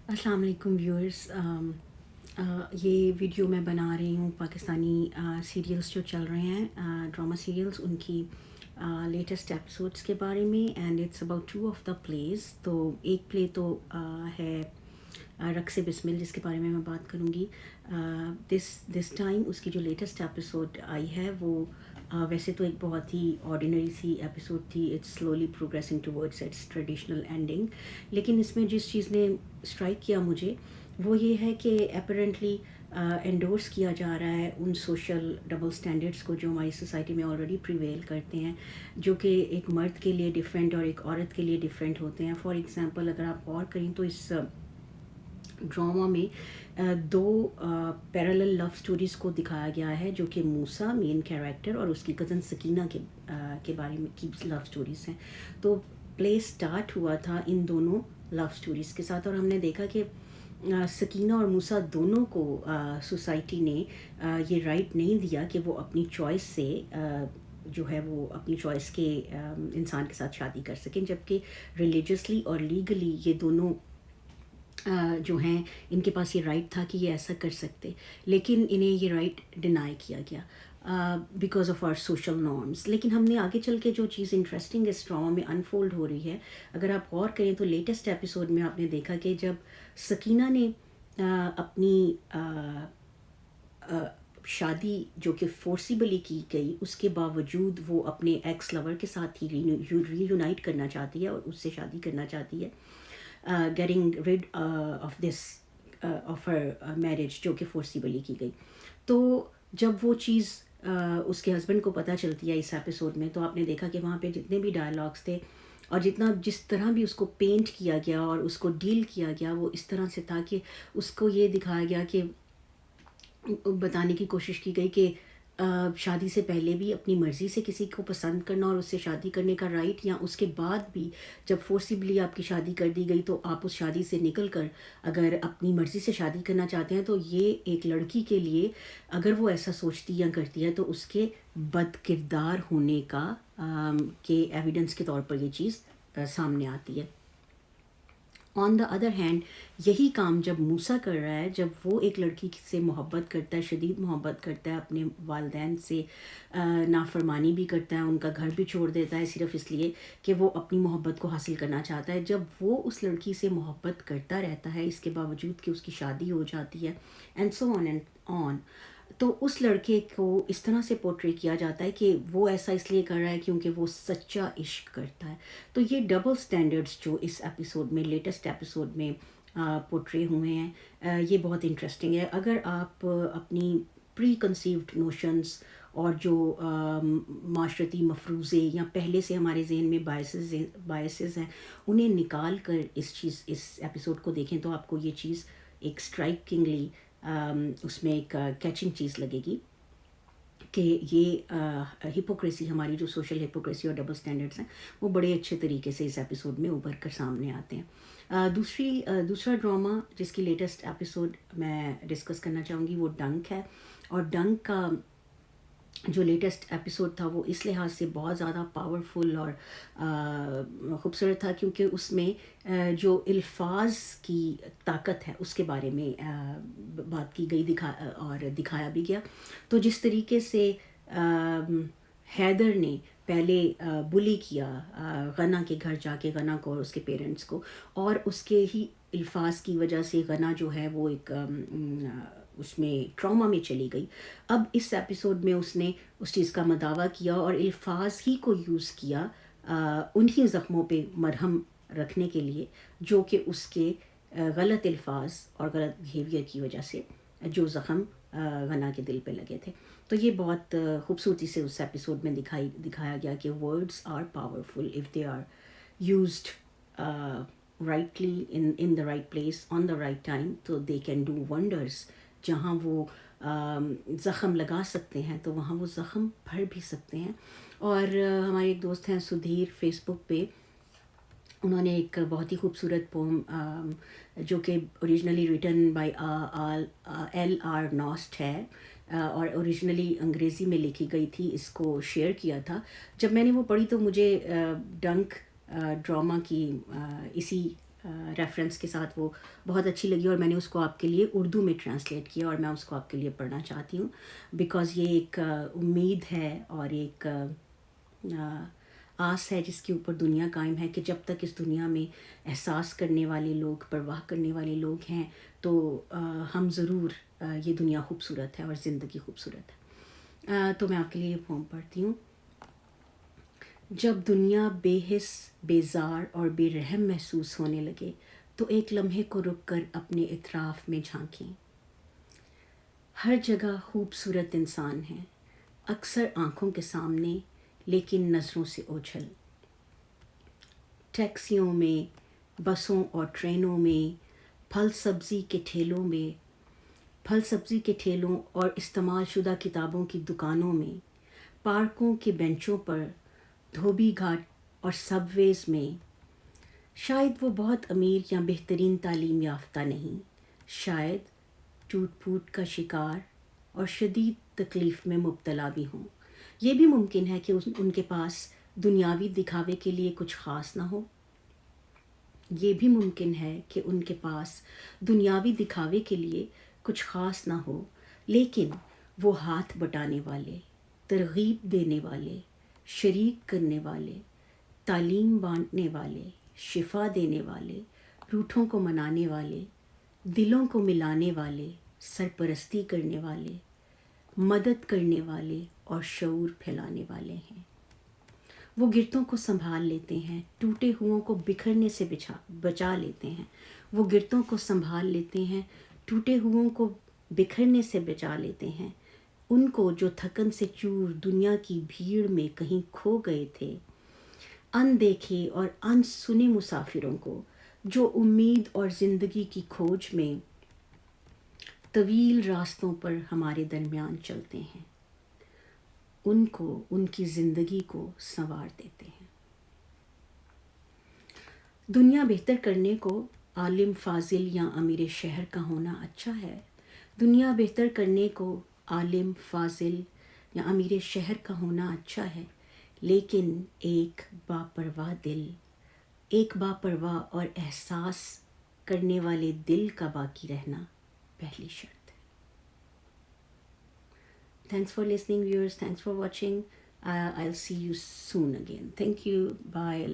السلام علیکم ویورز. یہ ویڈیو میں بنا رہی ہوں پاکستانی سیریلز جو چل رہے ہیں، ڈرامہ سیریلز، ان کی لیٹسٹ ایپیسوڈس کے بارے میں. And it's about 2 of the plays. تو ایک پلے تو ہے رقص بسمل، جس کے بارے میں بات کروں گی. دس ٹائم اس کی جو لیٹسٹ ایپیسوڈ آئی ہے وہ ویسے تو ایک بہت ہی آرڈینری سی ایپیسوڈ تھی. It's slowly progressing towards its traditional ending. لیکن اس میں جس چیز نے اسٹرائک کیا مجھے وہ یہ ہے کہ اپیرنٹلی انڈورس کیا جا رہا ہے ان سوشل ڈبل اسٹینڈرڈس کو جو ہماری سوسائٹی میں آلریڈی پریویل کرتے ہیں، جو کہ ایک مرد کے لیے ڈفرینٹ اور ایک عورت کے لیے ڈفرینٹ ہوتے ہیں. فار ایگزامپل اگر آپ غور کریں تو اس ڈرامہ میں دو پیرالل لو سٹوریز کو دکھایا گیا ہے، جو کہ موسیٰ مین کیریکٹر اور اس کی کزن سکینہ کے بارے میں کی لو سٹوریز ہیں. تو پلے سٹارٹ ہوا تھا ان دونوں لو سٹوریز کے ساتھ، اور ہم نے دیکھا کہ سکینہ اور موسیٰ دونوں کو سوسائٹی نے یہ رائٹ نہیں دیا کہ وہ اپنی چوائس سے جو ہے وہ اپنی چوائس کے انسان کے ساتھ شادی کر سکیں، جبکہ ریلیجسلی اور لیگلی یہ دونوں جو ہیں ان کے پاس یہ رائٹ تھا کہ یہ ایسا کر سکتے. لیکن انہیں یہ رائٹ ڈینائی کیا گیا because of our social norms. لیکن ہم نے آگے چل کے جو چیز انٹرسٹنگ اس ڈرامہ میں انفولڈ ہو رہی ہے، اگر آپ غور کریں تو لیٹسٹ ایپیسوڈ میں آپ نے دیکھا کہ جب سکینہ نے اپنی شادی جو کہ فورسیبلی کی گئی، اس کے باوجود وہ اپنے ایکس لور کے ساتھ ہی ری یونائٹ کرنا چاہتی ہے اور اس سے شادی کرنا چاہتی ہے، getting rid of this of her marriage جو کہ فورسیبلی کی گئی. تو جب وہ چیز اس کے ہسبینڈ کو پتہ چلتی ہے اس ایپیسوڈ میں، تو آپ نے دیکھا کہ وہاں پہ جتنے بھی ڈائلاگس تھے اور جس طرح بھی اس کو پینٹ کیا گیا اور اس کو ڈیل کیا گیا، وہ اس طرح سے تھا کہ اس کو یہ دکھایا گیا کہ بتانے کی کوشش کی گئی کہ شادی سے پہلے بھی اپنی مرضی سے کسی کو پسند کرنا اور اس سے شادی کرنے کا رائٹ، یا اس کے بعد بھی جب فورسیبلی آپ کی شادی کر دی گئی تو آپ اس شادی سے نکل کر اگر اپنی مرضی سے شادی کرنا چاہتے ہیں، تو یہ ایک لڑکی کے لیے اگر وہ ایسا سوچتی یا کرتی ہے تو اس کے بد کردار ہونے کا کے ایویڈنس کے طور پر یہ چیز سامنے آتی ہے. آن دا ادر ہینڈ یہی کام جب موسیٰ کر رہا ہے، جب وہ ایک لڑکی سے محبت کرتا ہے، شدید محبت کرتا ہے، اپنے والدین سے نافرمانی بھی کرتا ہے، ان کا گھر بھی چھوڑ دیتا ہے صرف اس لیے کہ وہ اپنی محبت کو حاصل کرنا چاہتا ہے. جب وہ اس لڑکی سے محبت کرتا رہتا ہے اس کے باوجود کہ اس کی شادی ہو جاتی ہے and so on and on, تو اس لڑکے کو اس طرح سے پورٹری کیا جاتا ہے کہ وہ ایسا اس لیے کر رہا ہے کیونکہ وہ سچا عشق کرتا ہے. تو یہ ڈبل سٹینڈرڈز جو اس ایپیسوڈ میں لیٹسٹ ایپیسوڈ میں پورٹری ہوئے ہیں، یہ بہت انٹرسٹنگ ہے. اگر آپ اپنی پری کنسیوڈ نوشنز اور جو معاشرتی مفروضے یا پہلے سے ہمارے ذہن میں بائسز ہیں، انہیں نکال کر اس ایپیسوڈ کو دیکھیں تو آپ کو یہ چیز ایک اسٹرائکنگلی اس میں ایک کیچنگ چیز لگے گی کہ یہ ہپوکریسی، ہماری جو سوشل ہپوکریسی اور ڈبل سٹینڈرڈس ہیں، وہ بڑے اچھے طریقے سے اس ایپیسوڈ میں ابھر کر سامنے آتے ہیں. دوسرا ڈرامہ جس کی لیٹسٹ ایپیسوڈ میں ڈسکس کرنا چاہوں گی وہ ڈنک ہے. اور ڈنک کا جو لیٹسٹ ایپیسوڈ تھا وہ اس لحاظ سے بہت زیادہ پاورفل اور خوبصورت تھا کیونکہ اس میں جو الفاظ کی طاقت ہے اس کے بارے میں بات کی گئی اور دکھایا بھی گیا. تو جس طریقے سے حیدر نے پہلے بلی کیا غنا کے گھر جا کے، غنا کو اور اس کے پیرنٹس کو، اور اس کے ہی الفاظ کی وجہ سے غنا جو ہے وہ ایک اس میں ٹراما میں چلی گئی. اب اس ایپیسوڈ میں اس نے اس چیز کا مداوع کیا اور الفاظ ہی کو یوز کیا انہی زخموں پہ مرہم رکھنے کے لیے جو کہ اس کے غلط الفاظ اور غلط بیہیویئر کی وجہ سے جو زخم غنا کے دل پہ لگے تھے. تو یہ بہت خوبصورتی سے اس ایپیسوڈ میں دکھایا گیا کہ words are powerful if they are used rightly in the right place on the right time, تو دے کین ڈو ونڈرز. جہاں وہ زخم لگا سکتے ہیں تو وہاں وہ زخم بھر بھی سکتے ہیں. اور ہمارے ایک دوست ہیں سدھیر، فیس بک پہ انہوں نے ایک بہت ہی خوبصورت پوم جو کہ originally written by L R ناسٹ ہے اور اوریجنلی انگریزی میں لکھی گئی تھی، اس کو شیئر کیا تھا. جب میں نے وہ پڑھی تو مجھے ڈنک ڈرامہ کی اسی ریفرنس کے ساتھ وہ بہت اچھی لگی اور میں نے اس کو آپ کے لیے اردو میں ٹرانسلیٹ کیا اور میں اس کو آپ کے لیے پڑھنا چاہتی ہوں، بیکاز یہ ایک امید ہے اور ایک آس ہے جس کے اوپر دنیا قائم ہے کہ جب تک اس دنیا میں احساس کرنے والے لوگ، پرواہ کرنے والے لوگ ہیں تو ہم ضرور یہ دنیا خوبصورت ہے اور زندگی خوبصورت ہے۔ تو میں آپ کے لیے یہ پوم پڑھتی ہوں۔ جب دنیا بے حس، بیزار اور بے رحم محسوس ہونے لگے تو ایک لمحے کو رک کر اپنے اطراف میں جھانکیں۔ ہر جگہ خوبصورت انسان ہیں، اکثر آنکھوں کے سامنے لیکن نظروں سے اوجھل۔ ٹیکسیوں میں، بسوں اور ٹرینوں میں، پھل سبزی کے ٹھیلوں اور استعمال شدہ کتابوں کی دکانوں میں، پارکوں کے بینچوں پر، دھوبی گھاٹ اور سب ویز میں۔ شاید وہ بہت امیر یا بہترین تعلیم یافتہ نہیں، شاید ٹوٹ پھوٹ کا شکار اور شدید تکلیف میں مبتلا بھی ہوں۔ یہ بھی ممکن ہے کہ ان کے پاس دنیاوی دکھاوے کے لیے کچھ خاص نہ ہو۔ یہ بھی ممکن ہے کہ ان کے پاس دنیاوی دکھاوے کے لیے کچھ خاص نہ ہو، لیکن وہ ہاتھ بٹانے والے، ترغیب دینے والے، شریک کرنے والے، تعلیم بانٹنے والے، شفا دینے والے، روٹھوں کو منانے والے، دلوں کو ملانے والے، سرپرستی کرنے والے، مدد کرنے والے اور شعور پھیلانے والے ہیں۔ وہ گرتوں کو سنبھال لیتے ہیں، ٹوٹے ہوئوں کو بکھرنے سے بچا لیتے ہیں۔ وہ گرتوں کو سنبھال لیتے ہیں، ٹوٹے ہوئوں کو بکھرنے سے بچا لیتے ہیں۔ ان کو جو تھکن سے چور دنیا کی بھیڑ میں کہیں کھو گئے تھے، ان دیکھے اور ان سنے مسافروں کو جو امید اور زندگی کی کھوج میں طویل راستوں پر ہمارے درمیان چلتے ہیں، ان کو ان کی زندگی کو سنوار دیتے ہیں۔ دنیا بہتر کرنے کو عالم فاضل یا امیر شہر کا ہونا اچھا ہے۔ دنیا بہتر کرنے کو عالم فاضل یا امیر شہر کا ہونا اچھا ہے، لیکن ایک باپرواہ اور احساس کرنے والے دل کا باقی رہنا پہلی شرط ہے۔ Thanks for listening, viewers. Thanks for watching. I'll see you soon again. Thank you. Bye.